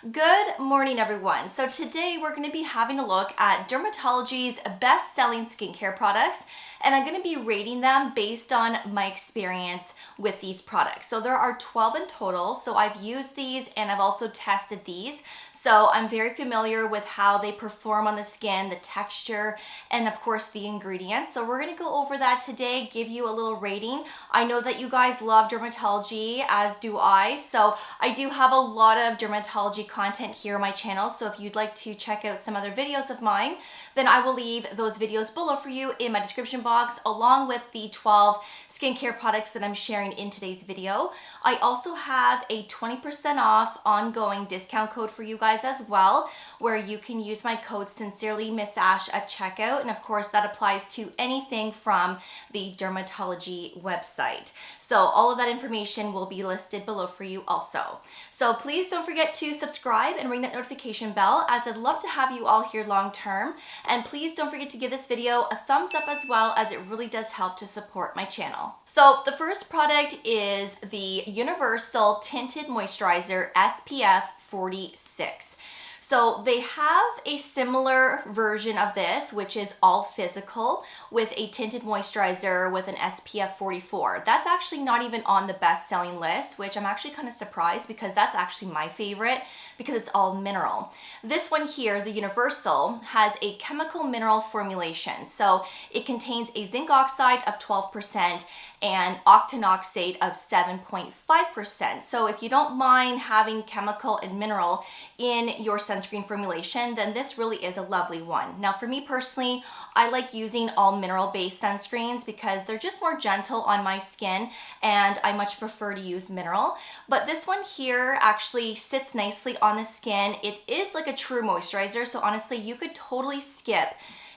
Good morning, everyone. So today we're going to be having a look at Drmtlgy's best-selling skincare products, and I'm going to be rating them based on my experience with these products. So there are 12 in total, so I've used these and I've also tested these. So I'm very familiar with how they perform on the skin, the texture, and of course the ingredients. So we're going to go over that today, give you a little rating. I know that you guys love Drmtlgy, as do I. So I do have a lot of Drmtlgy content here on my channel. So if you'd like to check out some other videos of mine, then I will leave those videos below for you in my description box, along with the 12 skincare products that I'm sharing in today's video. I also have a 20% off ongoing discount code for you guys as well, where you can use my code Sincerely Miss Ash at checkout, and of course that applies to anything from the Drmtlgy website. So all of that information will be listed below for you also. So please don't forget to subscribe and ring that notification bell, as I'd love to have you all here long term. And please don't forget to give this video a thumbs up as well, as it really does help to support my channel. So the first product is the Universal Tinted Moisturizer SPF 46. So they have a similar version of this, which is all physical, with a tinted moisturizer with an SPF 44. That's actually not even on the best-selling list, which I'm actually kind of surprised, because that's actually my favorite, because it's all mineral. This one here, the Universal, has a chemical mineral formulation. So it contains a zinc oxide of 12% and octinoxate of 7.5%. So if you don't mind having chemical and mineral in your sunscreen formulation, then this really is a lovely one. Now for me personally, I like using all mineral-based sunscreens because they're just more gentle on my skin, and I much prefer to use mineral. But this one here actually sits nicely on the skin. It is like a true moisturizer, so honestly you could totally skip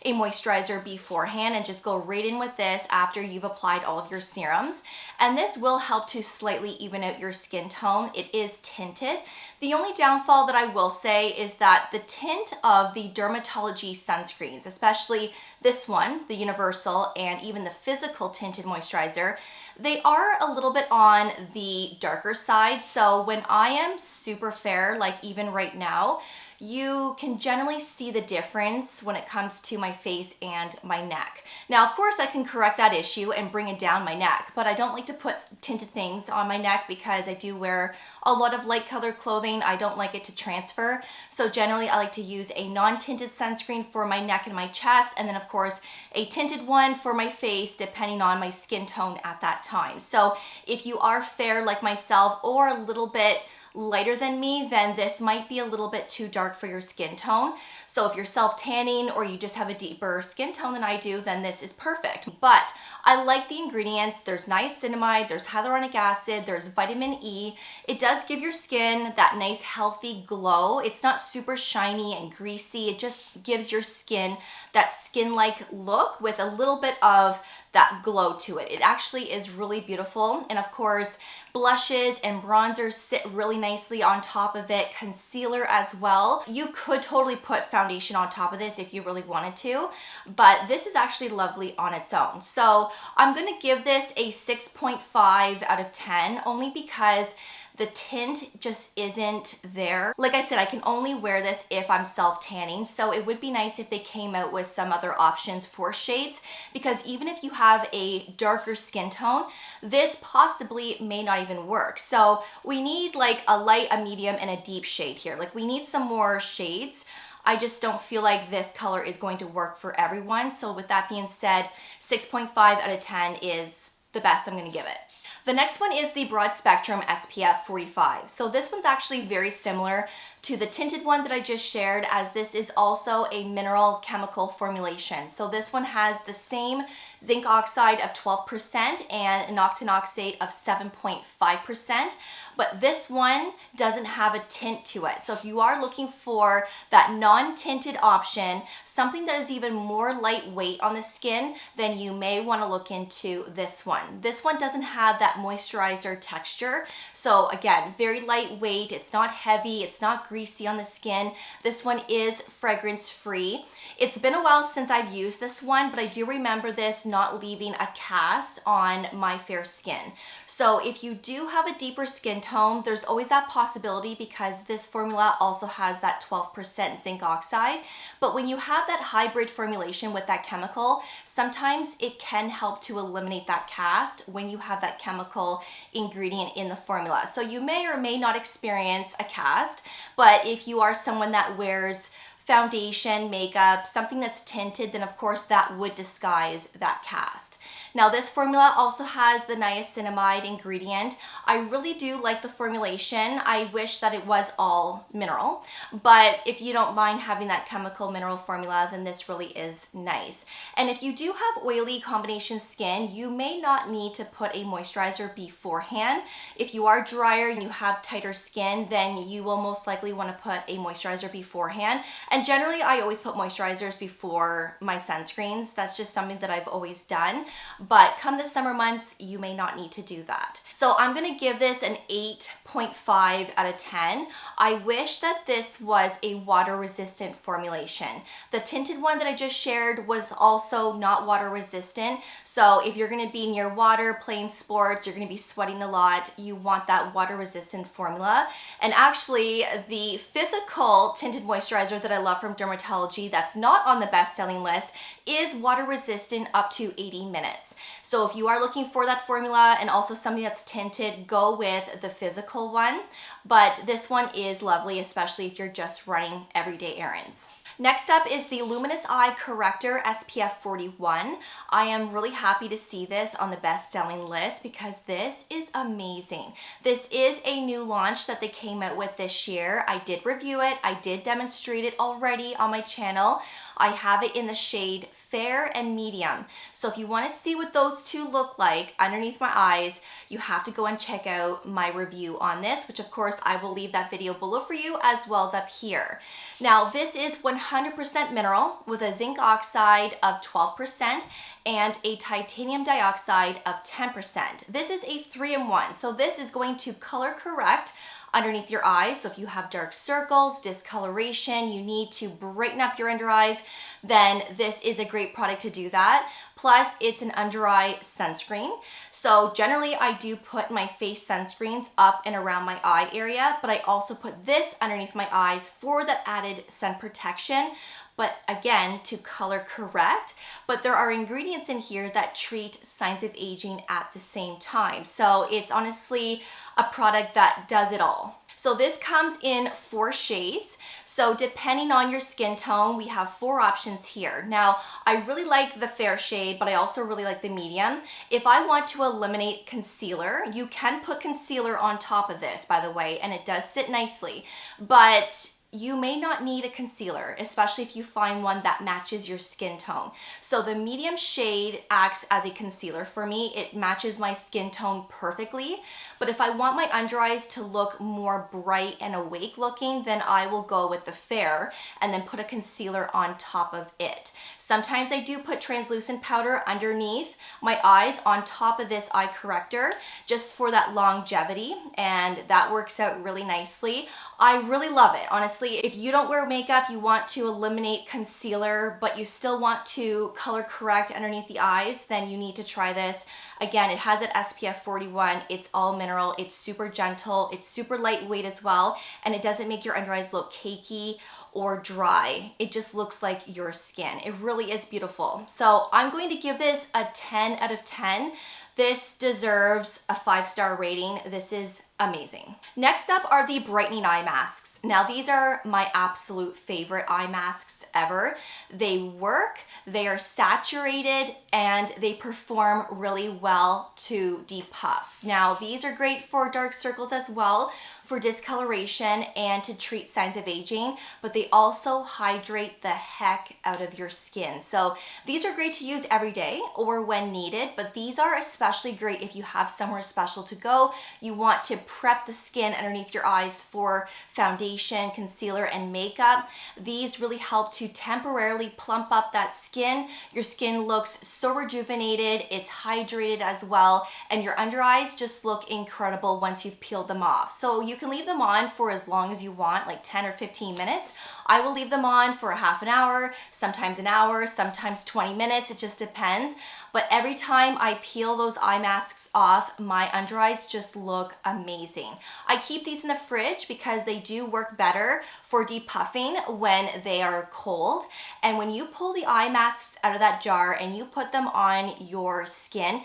a moisturizer beforehand and just go right in with this after you've applied all of your serums. And this will help to slightly even out your skin tone. It is tinted. The only downfall that I will say is that the tint of the Drmtlgy sunscreens, especially this one, the Universal, and even the physical tinted moisturizer, they are a little bit on the darker side. So when I am super fair, like even right now, you can generally see the difference when it comes to my face and my neck. Now, of course, I can correct that issue and bring it down my neck, but I don't like to put tinted things on my neck because I do wear a lot of light colored clothing. I don't like it to transfer. So generally, I like to use a non-tinted sunscreen for my neck and my chest, and then of course, a tinted one for my face, depending on my skin tone at that time. So if you are fair like myself, or a little bit lighter than me, then this might be a little bit too dark for your skin tone. So if you're self-tanning or you just have a deeper skin tone than I do, then this is perfect. But I like the ingredients. There's niacinamide, there's hyaluronic acid, there's vitamin E. It does give your skin that nice healthy glow. It's not super shiny and greasy. It just gives your skin that skin-like look with a little bit of that glow to it. It actually is really beautiful. And of course, blushes and bronzers sit really nicely on top of it. Concealer as well. You could totally put foundation on top of this if you really wanted to, but this is actually lovely on its own. So I'm gonna give this a 6.5 out of 10, only because the tint just isn't there. Like I said, I can only wear this if I'm self-tanning, so it would be nice if they came out with some other options for shades, because even if you have a darker skin tone, this possibly may not even work. So we need like a light, a medium, and a deep shade here. Like we need some more shades. I just don't feel like this color is going to work for everyone. So with that being said, 6.5 out of 10 is the best I'm gonna give it. The next one is the Broad Spectrum SPF 45. So this one's actually very similar to the tinted one that I just shared, as this is also a mineral chemical formulation. So this one has the same zinc oxide of 12% and an octinoxate of 7.5%, but this one doesn't have a tint to it. So if you are looking for that non-tinted option, something that is even more lightweight on the skin, then you may want to look into this one. This one doesn't have that moisturizer texture. So again, very lightweight. It's not heavy. It's not greasy on the skin. This one is fragrance free. It's been a while since I've used this one, but I do remember this not leaving a cast on my fair skin. So if you do have a deeper skin tone, there's always that possibility because this formula also has that 12% zinc oxide. But when you have that hybrid formulation with that chemical, sometimes it can help to eliminate that cast when you have that chemical ingredient in the formula. So you may or may not experience a cast, but if you are someone that wears foundation, makeup, something that's tinted, then of course that would disguise that cast. Now this formula also has the niacinamide ingredient. I really do like the formulation. I wish that it was all mineral, but if you don't mind having that chemical mineral formula, then this really is nice. And if you do have oily combination skin, you may not need to put a moisturizer beforehand. If you are drier and you have tighter skin, then you will most likely want to put a moisturizer beforehand. And generally I always put moisturizers before my sunscreens. That's just something that I've always done. But come the summer months, you may not need to do that. So I'm gonna give this an 8.5 out of 10. I wish that this was a water resistant formulation. The tinted one that I just shared was also not water resistant. So if you're gonna be near water, playing sports, you're gonna be sweating a lot, you want that water resistant formula. And actually the physical tinted moisturizer that I love from Drmtlgy that's not on the best-selling list is water resistant up to 80 minutes. So if you are looking for that formula and also something that's tinted, go with the physical one. But this one is lovely, especially if you're just running everyday errands. Next up is the Luminous Eye Corrector SPF 41. I am really happy to see this on the best-selling list because this is amazing. This is a new launch that they came out with this year. I did review it. I did demonstrate it already on my channel. I have it in the shade Fair and Medium. So if you want to see what those two look like underneath my eyes, you have to go and check out my review on this, which of course I will leave that video below for you as well as up here. Now this is 100% mineral with a zinc oxide of 12% and a titanium dioxide of 10%. This is a 3-in-1, so this is going to color correct underneath your eyes. So if you have dark circles, discoloration, you need to brighten up your under eyes, then this is a great product to do that. Plus it's an under eye sunscreen. So generally I do put my face sunscreens up and around my eye area, but I also put this underneath my eyes for that added sun protection. But again, to color correct, but there are ingredients in here that treat signs of aging at the same time. So it's honestly a product that does it all. So this comes in 4 shades. So depending on your skin tone, we have 4 options here. Now, I really like the fair shade, but I also really like the medium. If I want to eliminate concealer, you can put concealer on top of this, by the way, and it does sit nicely. But you may not need a concealer, especially if you find one that matches your skin tone. So the medium shade acts as a concealer for me. It matches my skin tone perfectly. But if I want my under eyes to look more bright and awake looking, then I will go with the fair and then put a concealer on top of it. Sometimes I do put translucent powder underneath my eyes on top of this eye corrector just for that longevity, and that works out really nicely. I really love it, honestly. If you don't wear makeup, you want to eliminate concealer, but you still want to color correct underneath the eyes, then you need to try this. Again, it has an SPF 41. It's all mineral. It's super gentle. It's super lightweight as well, and it doesn't make your under eyes look cakey or dry. It just looks like your skin. It really is beautiful. So I'm going to give this a 10 out of 10. This deserves a 5-star rating. This is amazing. Next up are the brightening eye masks. Now these are my absolute favorite eye masks ever. They work, they are saturated, and they perform really well to depuff. Now these are great for dark circles as well, for discoloration and to treat signs of aging, but they also hydrate the heck out of your skin. So these are great to use every day or when needed, but these are especially great if you have somewhere special to go. You want to prep the skin underneath your eyes for foundation, concealer, and makeup. These really help to temporarily plump up that skin. Your skin looks so rejuvenated, it's hydrated as well, and your under eyes just look incredible once you've peeled them off. So you you can leave them on for as long as you want, like 10 or 15 minutes. I will leave them on for a half an hour, sometimes an hour, sometimes 20 minutes. It just depends. But every time I peel those eye masks off, my under eyes just look amazing. I keep these in the fridge because they do work better for depuffing when they are cold. And when you pull the eye masks out of that jar and you put them on your skin,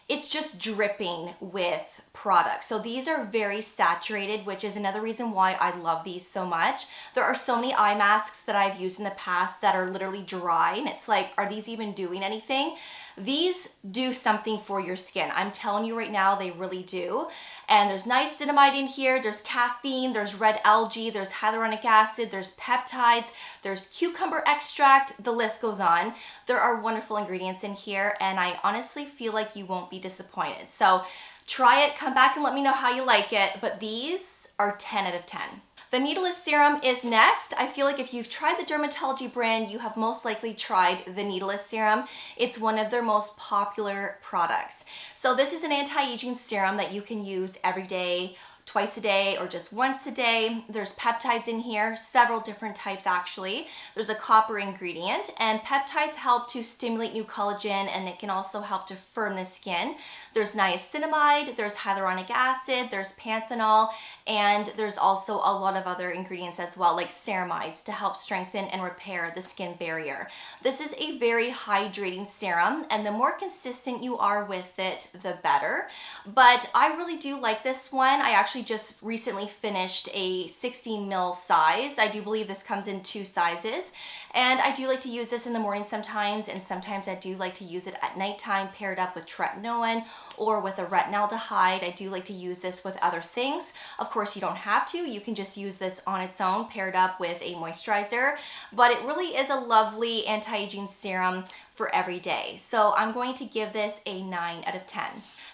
it's just dripping with product. So these are very saturated, which is another reason why I love these so much. There are so many eye masks that I've used in the past that are literally dry, and it's like, are these even doing anything? These do something for your skin. I'm telling you right now, they really do. And there's niacinamide in here, there's caffeine, there's red algae, there's hyaluronic acid, there's peptides, there's cucumber extract, the list goes on. There are wonderful ingredients in here, and I honestly feel like you won't be disappointed. So try it, come back and let me know how you like it, but these are 10 out of 10. The needleless serum is next. I feel like if you've tried the Drmtlgy brand, you have most likely tried the needleless serum. It's one of their most popular products. So this is an anti-aging serum that you can use every day, twice a day, or just once a day. There's peptides in here, several different types actually. There's a copper ingredient, and peptides help to stimulate new collagen, and it can also help to firm the skin. There's niacinamide, there's hyaluronic acid, there's panthenol, and there's also a lot of other ingredients as well, like ceramides, to help strengthen and repair the skin barrier. This is a very hydrating serum, and the more consistent you are with it, the better. But I really do like this one. I actually just recently finished a 16 ml size. I do believe this comes in 2 sizes. And I do like to use this in the morning sometimes, and sometimes I do like to use it at nighttime paired up with tretinoin or with a retinaldehyde. I do like to use this with other things. Of course, you don't have to. You can just use this on its own paired up with a moisturizer, but it really is a lovely anti-aging serum for every day. So I'm going to give this a 9 out of 10.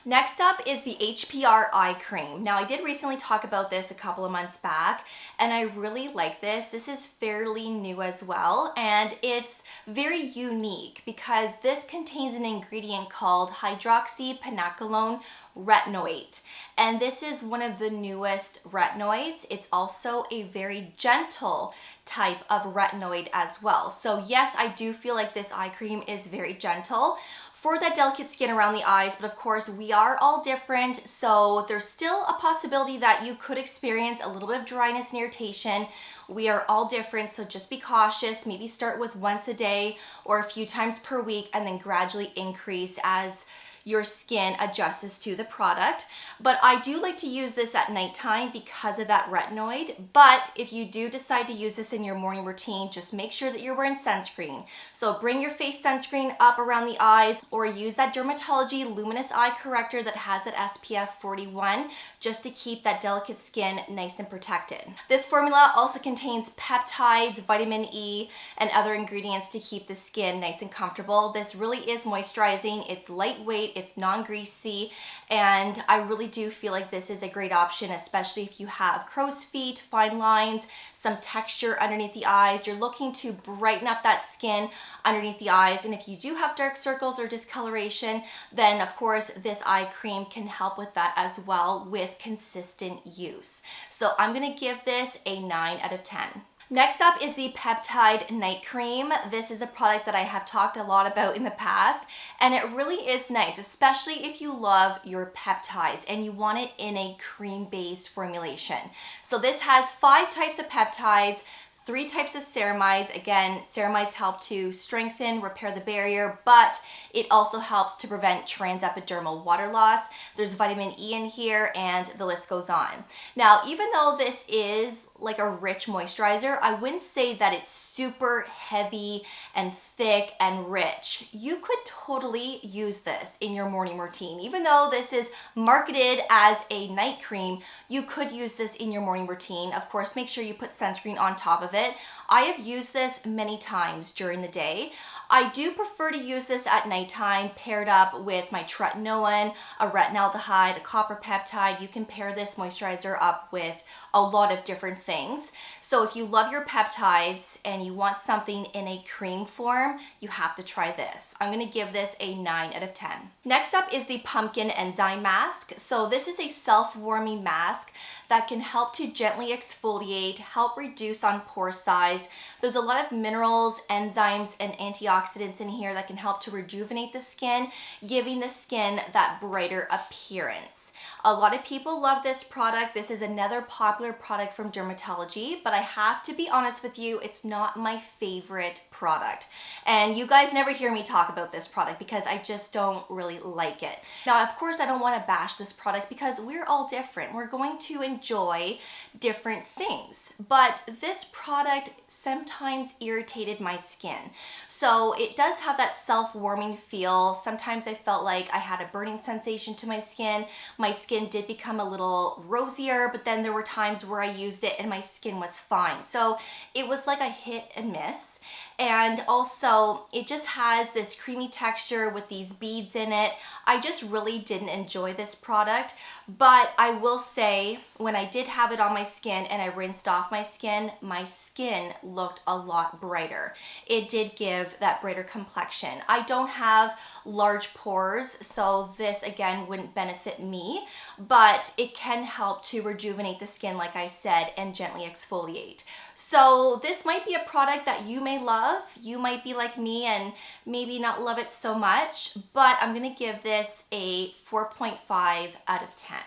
Next up is the HPR eye cream. Now I did recently talk about this a couple of months back, and I really like this. This is fairly new as well, and it's very unique because this contains an ingredient called hydroxypanacolone retinoate. And this is one of the newest retinoids. It's also a very gentle type of retinoid as well. So yes, I do feel like this eye cream is very gentle for that delicate skin around the eyes, but of course we are all different, so there's still a possibility that you could experience a little bit of dryness and irritation. We are all different, so just be cautious. Maybe start with once a day or a few times per week, and then gradually increase as your skin adjusts to the product. But I do like to use this at nighttime because of that retinoid. But if you do decide to use this in your morning routine, just make sure that you're wearing sunscreen. So bring your face sunscreen up around the eyes, or use that Drmtlgy Luminous Eye Corrector that has an SPF 41 just to keep that delicate skin nice and protected. This formula also contains peptides, vitamin E, and other ingredients to keep the skin nice and comfortable. This really is moisturizing. It's lightweight, it's non-greasy, and I really do feel like this is a great option, especially if you have crow's feet, fine lines, some texture underneath the eyes. You're looking to brighten up that skin underneath the eyes, and if you do have dark circles or discoloration, then of course this eye cream can help with that as well with consistent use. So I'm gonna give this a 9 out of 10. Next up is the Peptide Night Cream. This is a product that I have talked a lot about in the past, and it really is nice, especially if you love your peptides and you want it in a cream-based formulation. So this has 5 types of peptides, 3 types of ceramides. Again, ceramides help to strengthen, repair the barrier, but it also helps to prevent transepidermal water loss. There's vitamin E in here, and the list goes on. Now, even though this is like a rich moisturizer, I wouldn't say that it's super heavy and thick and rich. You could totally use this in your morning routine. Even though this is marketed as a night cream, you could use this in your morning routine. Of course, make sure you put sunscreen on top of it. I have used this many times during the day. I do prefer to use this at nighttime paired up with my tretinoin, a retinaldehyde, a copper peptide. You can pair this moisturizer up with a lot of different things. So if you love your peptides and you want something in a cream form, you have to try this. I'm gonna give this a 9 out of 10. Next up is the Pumpkin Enzyme Mask. So this is a self-warming mask that can help to gently exfoliate, help reduce on pore size. There's a lot of minerals, enzymes, and antioxidants in here that can help to rejuvenate the skin, giving the skin that brighter appearance. A lot of people love this product. This is another popular product from Drmtlgy, but I have to be honest with you, it's not my favorite product. And you guys never hear me talk about this product because I just don't really like it. Now, of course, I don't want to bash this product because we're all different. We're going to enjoy different things, but this product sometimes irritated my skin. So it does have that self-warming feel. Sometimes I felt like I had a burning sensation to my skin. My skin did become a little rosier, but then there were times where I used it and my skin was fine. So it was like a hit and miss. And also it just has this creamy texture with these beads in it. I just really didn't enjoy this product, but I will say when I did have it on my skin and I rinsed off my skin looked a lot brighter. It did give that brighter complexion. I don't have large pores, so this again wouldn't benefit me, but it can help to rejuvenate the skin, like I said, and gently exfoliate. So this might be a product that you may love. You might be like me and maybe not love it so much, but I'm gonna give this a 4.5 out of 10.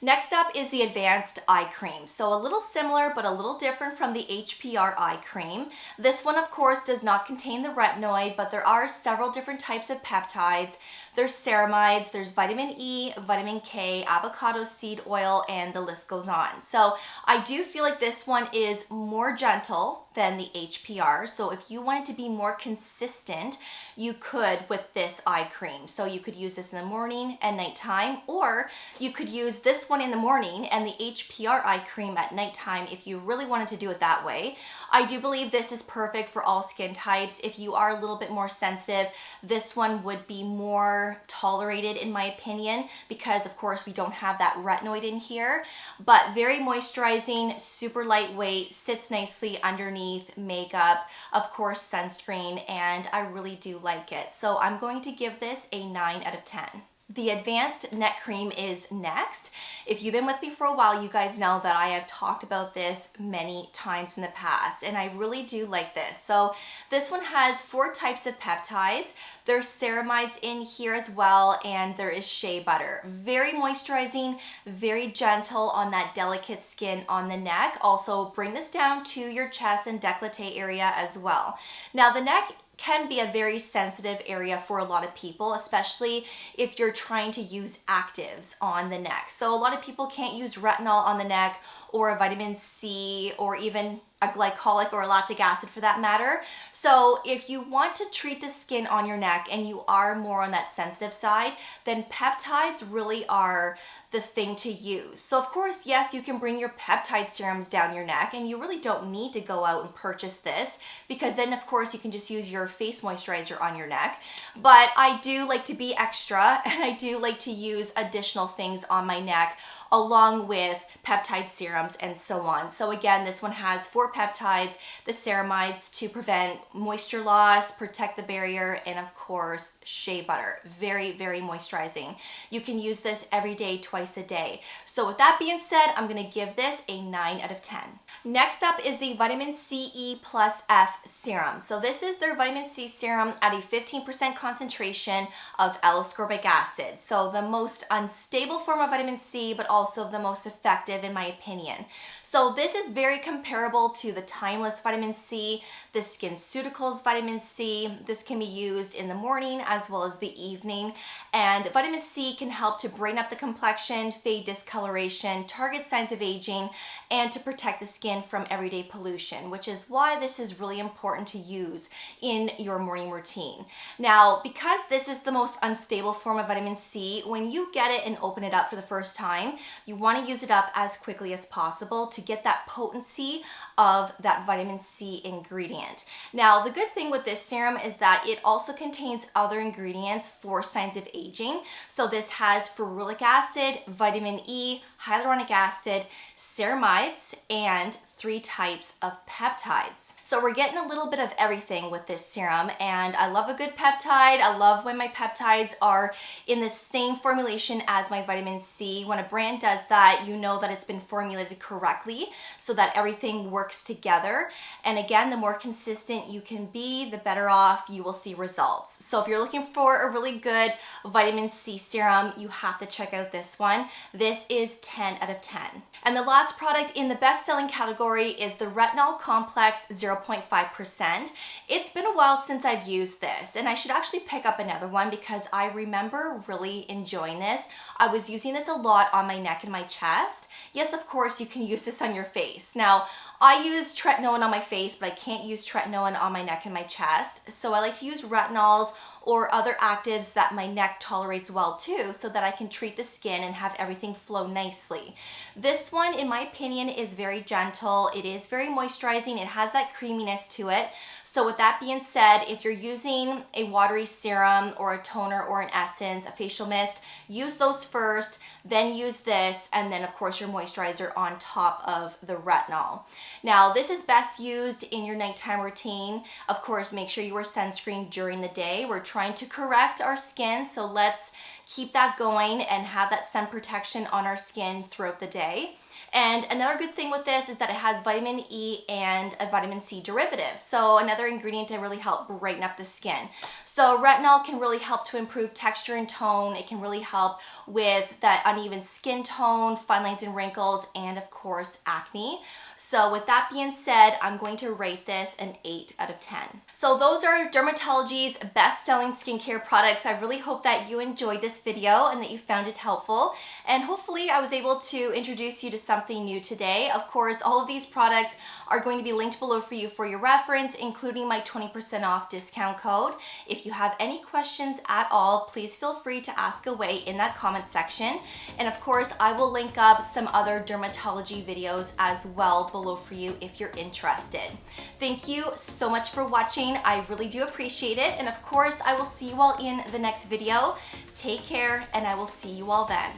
Next up is the Advanced Eye Cream. So a little similar, but a little different from the HPR eye cream. This one, of course, does not contain the retinoid, but there are several different types of peptides. There's ceramides, there's vitamin E, vitamin K, avocado seed oil, and the list goes on. So I do feel like this one is more gentle than the HPR. So if you wanted to be more consistent, you could with this eye cream. So you could use this in the morning and nighttime, or you could use this one in the morning and the HPR eye cream at nighttime if you really wanted to do it that way. I do believe this is perfect for all skin types. If you are a little bit more sensitive, this one would be more tolerated in my opinion, because of course we don't have that retinoid in here, but very moisturizing, super lightweight, sits nicely underneath makeup, of course sunscreen, and I really do like it. So I'm going to give this a 9 out of 10. The Advanced Neck Cream is next. If you've been with me for a while, you guys know that I have talked about this many times in the past, and I really do like this. So this one has 4 types of peptides. There's ceramides in here as well, and there is shea butter. Very moisturizing, very gentle on that delicate skin on the neck. Also bring this down to your chest and décolleté area as well. Now the neck can be a very sensitive area for a lot of people, especially if you're trying to use actives on the neck. So a lot of people can't use retinol on the neck, or a vitamin C, or even a glycolic or a lactic acid for that matter. So if you want to treat the skin on your neck and you are more on that sensitive side, then peptides really are the thing to use. So of course, yes, you can bring your peptide serums down your neck, and you really don't need to go out and purchase this, because then of course you can just use your face moisturizer on your neck. But I do like to be extra, and I do like to use additional things on my neck along with peptide serums and so on. So again, this one has 4 peptides, the ceramides to prevent moisture loss, protect the barrier, and of course, shea butter. Very, very moisturizing. You can use this every day, twice a day. So with that being said, I'm gonna give this a 9 out of 10. Next up is the Vitamin C E plus F Serum. So this is their Vitamin C Serum at a 15% concentration of L-ascorbic acid. So the most unstable form of vitamin C, but also the most effective in my opinion. So this is very comparable to the Timeless Vitamin C, the SkinCeuticals Vitamin C. This can be used in the morning as well as the evening. And vitamin C can help to brighten up the complexion, fade discoloration, target signs of aging, and to protect the skin from everyday pollution, which is why this is really important to use in your morning routine. Now, because this is the most unstable form of vitamin C, when you get it and open it up for the first time, you want to use it up as quickly as possible to get that potency of that vitamin C ingredient. Now, the good thing with this serum is that it also contains other ingredients for signs of aging. So this has ferulic acid, vitamin E, hyaluronic acid, ceramides, and 3 types of peptides. So we're getting a little bit of everything with this serum, and I love a good peptide. I love when my peptides are in the same formulation as my vitamin C. When a brand does that, you know that it's been formulated correctly so that everything works together. And again, the more consistent you can be, the better off you will see results. So if you're looking for a really good vitamin C serum, you have to check out this one. This is 10 out of 10. And the last product in the best-selling category is the Retinol Complex 0.5%. It's been a while since I've used this, and I should actually pick up another one because I remember really enjoying this. I was using this a lot on my neck and my chest. Yes, of course, you can use this on your face. Now, I use tretinoin on my face, but I can't use tretinoin on my neck and my chest. So I like to use retinols or other actives that my neck tolerates well too, so that I can treat the skin and have everything flow nicely. This one, in my opinion, is very gentle. It is very moisturizing. It has that creaminess to it. So with that being said, if you're using a watery serum or a toner or an essence, a facial mist, use those first, then use this, and then of course your moisturizer on top of the retinol. Now, this is best used in your nighttime routine. Of course, make sure you wear sunscreen during the day. We're trying to correct our skin, so let's keep that going and have that sun protection on our skin throughout the day. And another good thing with this is that it has vitamin E and a vitamin C derivative. So another ingredient to really help brighten up the skin. So retinol can really help to improve texture and tone. It can really help with that uneven skin tone, fine lines and wrinkles, and of course acne. So with that being said, I'm going to rate this an 8 out of 10. So those are Drmtlgy's best-selling skincare products. I really hope that you enjoyed this video and that you found it helpful. And hopefully I was able to introduce you to something new today. Of course, all of these products are going to be linked below for you for your reference, including my 20% off discount code. If you have any questions at all, please feel free to ask away in that comment section. And of course, I will link up some other Drmtlgy videos as well below for you if you're interested. Thank you so much for watching. I really do appreciate it. And of course, I will see you all in the next video. Take care, and I will see you all then.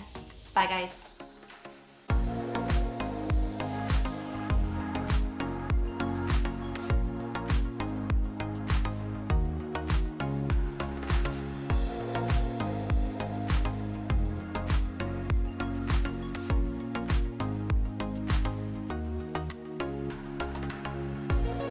Bye, guys.